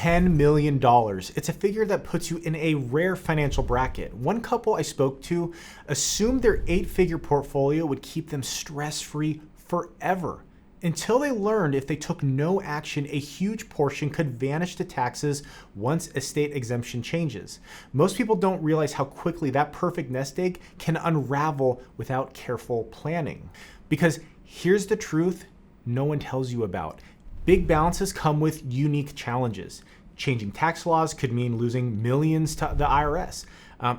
$10 million. It's a figure that puts you in a rare financial bracket. One couple I spoke to assumed their 8-figure portfolio would keep them stress-free forever, until they learned if they took no action, a huge portion could vanish to taxes once estate exemption changes. Most people don't realize how quickly that perfect nest egg can unravel without careful planning. Because here's the truth no one tells you about. Big balances come with unique challenges. Changing tax laws could mean losing millions to the IRS.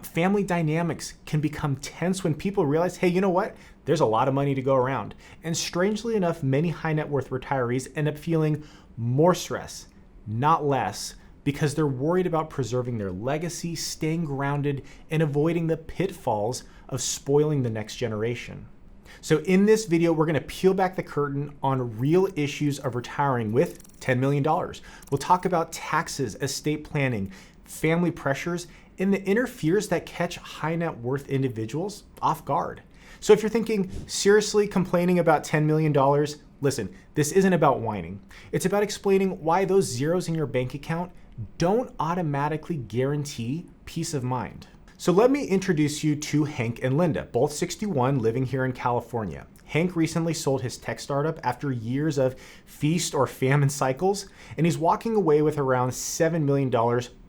Family dynamics can become tense when people realize, hey, you know what? There's a lot of money to go around. And strangely enough, many high net worth retirees end up feeling more stress, not less, because they're worried about preserving their legacy, staying grounded, and avoiding the pitfalls of spoiling the next generation. So in this video, we're gonna peel back the curtain on real issues of retiring with $10 million. We'll talk about taxes, estate planning, family pressures, and the inner fears that catch high net worth individuals off guard. So if you're thinking, seriously complaining about $10 million, listen, this isn't about whining. It's about explaining why those zeros in your bank account don't automatically guarantee peace of mind. So let me introduce you to Hank and Linda, both 61, living here in California. Hank recently sold his tech startup after years of feast or famine cycles, and he's walking away with around $7 million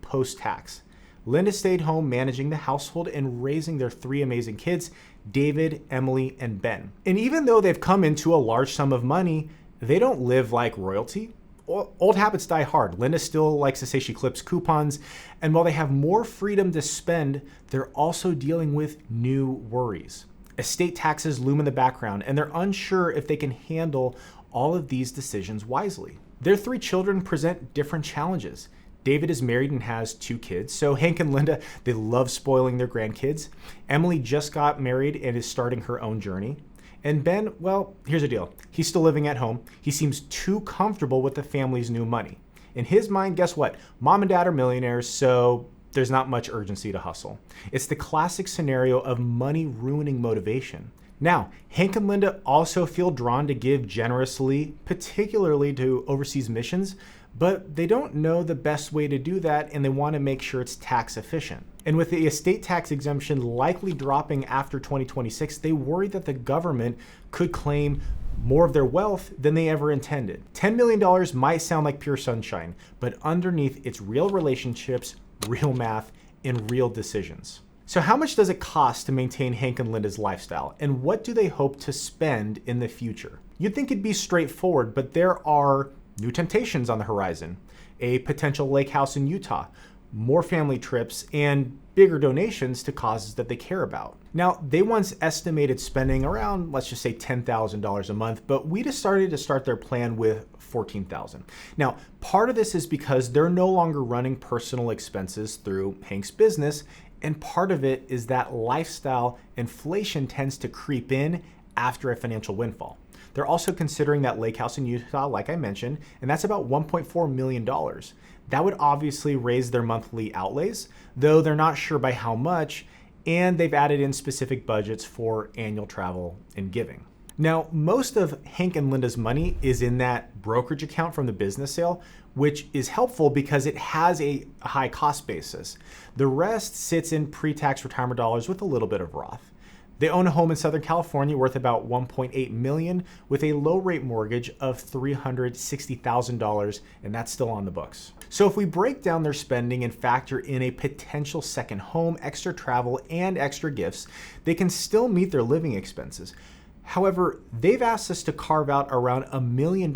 post-tax. Linda stayed home managing the household and raising their 3 amazing kids, David, Emily, and Ben. And even though they've come into a large sum of money, they don't live like royalty. Old habits die hard. Linda still likes to say she clips coupons. And while they have more freedom to spend, they're also dealing with new worries. Estate taxes loom in the background, and they're unsure if they can handle all of these decisions wisely. Their 3 children present different challenges. David is married and has 2 kids, so Hank and Linda, they love spoiling their grandkids. Emily just got married and is starting her own journey. And Ben, well, here's the deal. He's still living at home. He seems too comfortable with the family's new money. In his mind, guess what? Mom and dad are millionaires, so there's not much urgency to hustle. It's the classic scenario of money ruining motivation. Now, Hank and Linda also feel drawn to give generously, particularly to overseas missions, but they don't know the best way to do that, and they want to make sure it's tax efficient. And with the estate tax exemption likely dropping after 2026, they worry that the government could claim more of their wealth than they ever intended. $10 million might sound like pure sunshine, but underneath it's real relationships, real math, and real decisions. So how much does it cost to maintain Hank and Linda's lifestyle, and what do they hope to spend in the future? You'd think it'd be straightforward, but there are new temptations on the horizon, a potential lake house in Utah, more family trips, and bigger donations to causes that they care about. Now, they once estimated spending around, let's just say $10,000 a month, but we decided to start their plan with $14,000. Now, part of this is because they're no longer running personal expenses through Hank's business, and part of it is that lifestyle inflation tends to creep in after a financial windfall. They're also considering that lake house in Utah, like I mentioned, and that's about $1.4 million. That would obviously raise their monthly outlays, though they're not sure by how much, and they've added in specific budgets for annual travel and giving. Now, most of Hank and Linda's money is in that brokerage account from the business sale, which is helpful because it has a high cost basis. The rest sits in pre-tax retirement dollars with a little bit of Roth. They own a home in Southern California worth about $1.8 million with a low rate mortgage of $360,000, and that's still on the books. So if we break down their spending and factor in a potential second home, extra travel, and extra gifts, they can still meet their living expenses. However, they've asked us to carve out around $1 million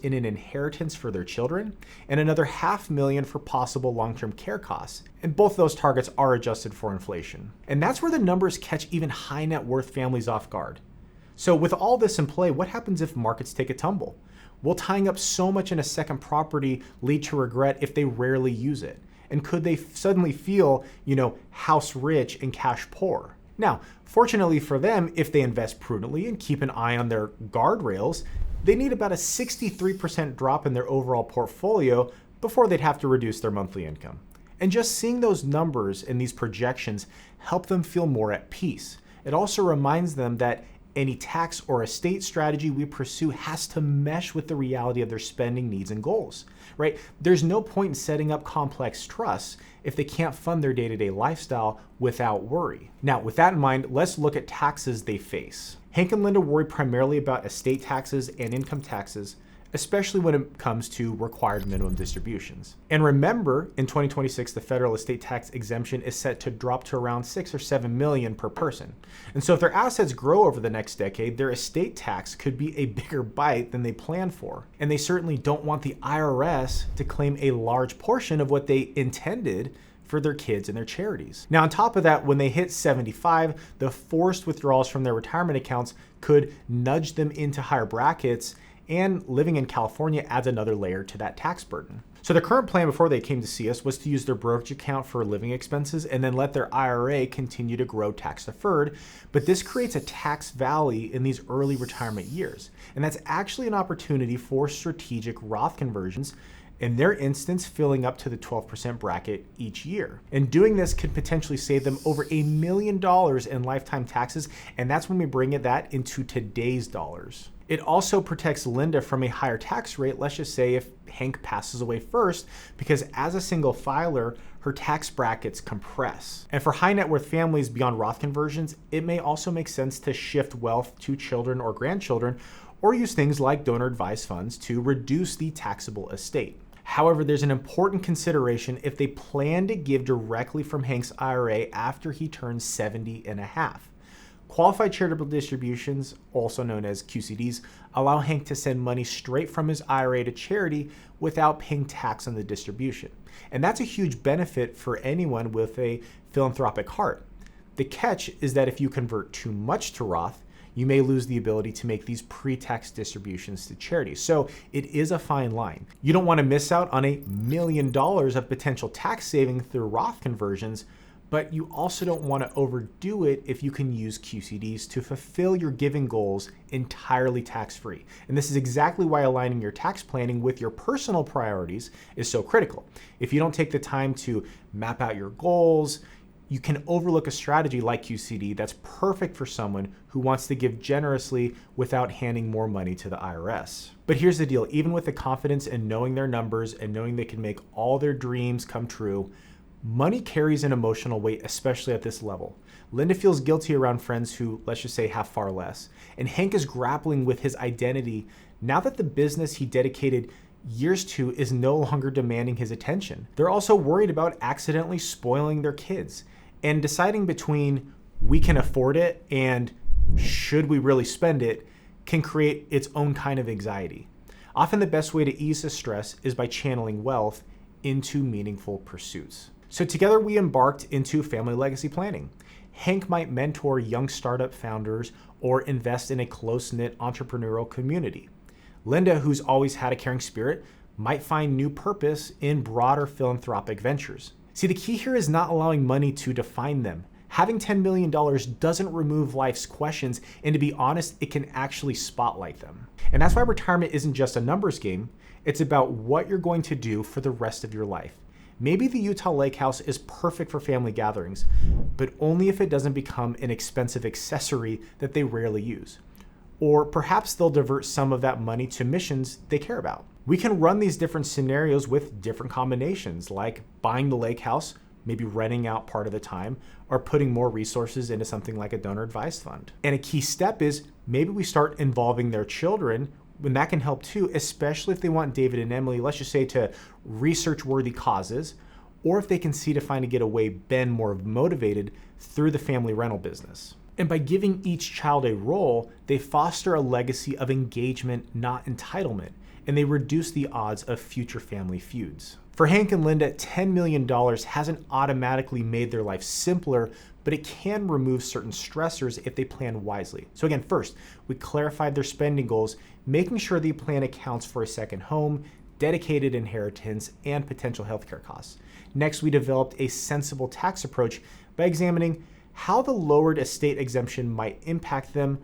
in an inheritance for their children and another $500,000 for possible long-term care costs. And both those targets are adjusted for inflation. And that's where the numbers catch even high net worth families off guard. So with all this in play, what happens if markets take a tumble? Will tying up so much in a second property lead to regret if they rarely use it? And could they suddenly feel, house rich and cash poor? Now, fortunately for them, if they invest prudently and keep an eye on their guardrails, they need about a 63% drop in their overall portfolio before they'd have to reduce their monthly income. And just seeing those numbers and these projections help them feel more at peace. It also reminds them that Any tax or estate strategy we pursue has to mesh with the reality of their spending needs and goals, right? There's no point in setting up complex trusts if they can't fund their day-to-day lifestyle without worry. Now, with that in mind, let's look at taxes they face. Hank and Linda worry primarily about estate taxes and income taxes, especially when it comes to required minimum distributions. And remember, in 2026, the federal estate tax exemption is set to drop to around 6 or 7 million per person. And so if their assets grow over the next decade, their estate tax could be a bigger bite than they planned for. And they certainly don't want the IRS to claim a large portion of what they intended for their kids and their charities. Now, on top of that, when they hit 75, the forced withdrawals from their retirement accounts could nudge them into higher brackets, and living in California adds another layer to that tax burden. So the current plan before they came to see us was to use their brokerage account for living expenses and then let their IRA continue to grow tax deferred. But this creates a tax valley in these early retirement years. And that's actually an opportunity for strategic Roth conversions, in their instance, filling up to the 12% bracket each year. And doing this could potentially save them over $1 million in lifetime taxes. And that's when we bring that into today's dollars. It also protects Linda from a higher tax rate, let's just say if Hank passes away first, because as a single filer, her tax brackets compress. And for high net worth families beyond Roth conversions, it may also make sense to shift wealth to children or grandchildren, or use things like donor advised funds to reduce the taxable estate. However, there's an important consideration if they plan to give directly from Hank's IRA after he turns 70 and a half. Qualified charitable distributions, also known as QCDs, allow Hank to send money straight from his IRA to charity without paying tax on the distribution. And that's a huge benefit for anyone with a philanthropic heart. The catch is that if you convert too much to Roth, you may lose the ability to make these pre-tax distributions to charity. So it is a fine line. You don't want to miss out on $1 million of potential tax saving through Roth conversions, but you also don't want to overdo it if you can use QCDs to fulfill your giving goals entirely tax-free. And this is exactly why aligning your tax planning with your personal priorities is so critical. If you don't take the time to map out your goals, you can overlook a strategy like QCD that's perfect for someone who wants to give generously without handing more money to the IRS. But here's the deal, even with the confidence in knowing their numbers and knowing they can make all their dreams come true, money carries an emotional weight, especially at this level. Linda feels guilty around friends who, let's just say, have far less. And Hank is grappling with his identity now that the business he dedicated years to is no longer demanding his attention. They're also worried about accidentally spoiling their kids. And deciding between we can afford it and should we really spend it can create its own kind of anxiety. Often the best way to ease the stress is by channeling wealth into meaningful pursuits. So together we embarked into family legacy planning. Hank might mentor young startup founders or invest in a close-knit entrepreneurial community. Linda, who's always had a caring spirit, might find new purpose in broader philanthropic ventures. See, the key here is not allowing money to define them. Having $10 million doesn't remove life's questions, and to be honest, it can actually spotlight them. And that's why retirement isn't just a numbers game. It's about what you're going to do for the rest of your life. Maybe the Utah Lake House is perfect for family gatherings, but only if it doesn't become an expensive accessory that they rarely use. Or perhaps they'll divert some of that money to missions they care about. We can run these different scenarios with different combinations, like buying the lake house, maybe renting out part of the time, or putting more resources into something like a donor advised fund. And a key step is maybe we start involving their children, and that can help too, especially if they want David and Emily, let's just say, to research worthy causes, or if they can see to find a getaway Ben more motivated through the family rental business. And by giving each child a role, they foster a legacy of engagement, not entitlement, and they reduce the odds of future family feuds. For Hank and Linda, $10 million hasn't automatically made their life simpler, but it can remove certain stressors if they plan wisely. So again, first, we clarified their spending goals, making sure the plan accounts for a second home, dedicated inheritance, and potential healthcare costs. Next, we developed a sensible tax approach by examining how the lowered estate exemption might impact them,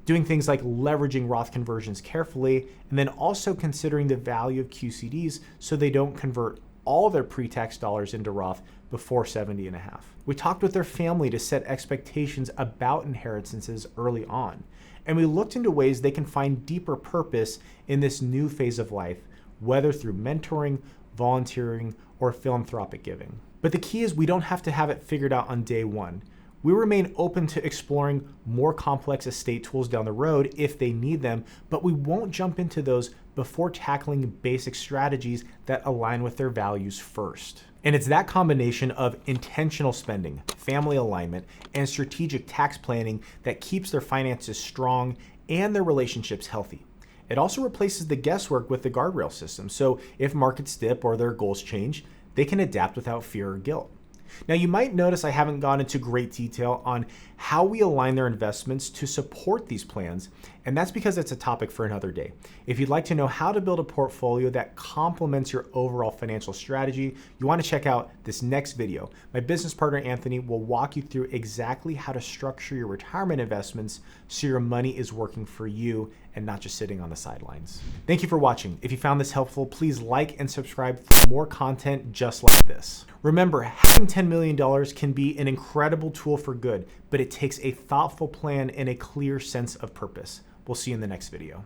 doing things like leveraging Roth conversions carefully, and then also considering the value of QCDs so they don't convert all their pre-tax dollars into Roth before 70 and a half. We talked with their family to set expectations about inheritances early on. And we looked into ways they can find deeper purpose in this new phase of life, whether through mentoring, volunteering, or philanthropic giving. But the key is we don't have to have it figured out on day one. We remain open to exploring more complex estate tools down the road if they need them, but we won't jump into those before tackling basic strategies that align with their values first. And it's that combination of intentional spending, family alignment, and strategic tax planning that keeps their finances strong and their relationships healthy. It also replaces the guesswork with the guardrail system, so if markets dip or their goals change, they can adapt without fear or guilt. Now, you might notice I haven't gone into great detail on how we align their investments to support these plans, and that's because it's a topic for another day. If you'd like to know how to build a portfolio that complements your overall financial strategy, you want to check out this next video. My business partner, Anthony, will walk you through exactly how to structure your retirement investments so your money is working for you and not just sitting on the sidelines. Thank you for watching. If you found this helpful, please like and subscribe for more content just like this. Remember, having $10 million can be an incredible tool for good, but it takes a thoughtful plan and a clear sense of purpose. We'll see you in the next video.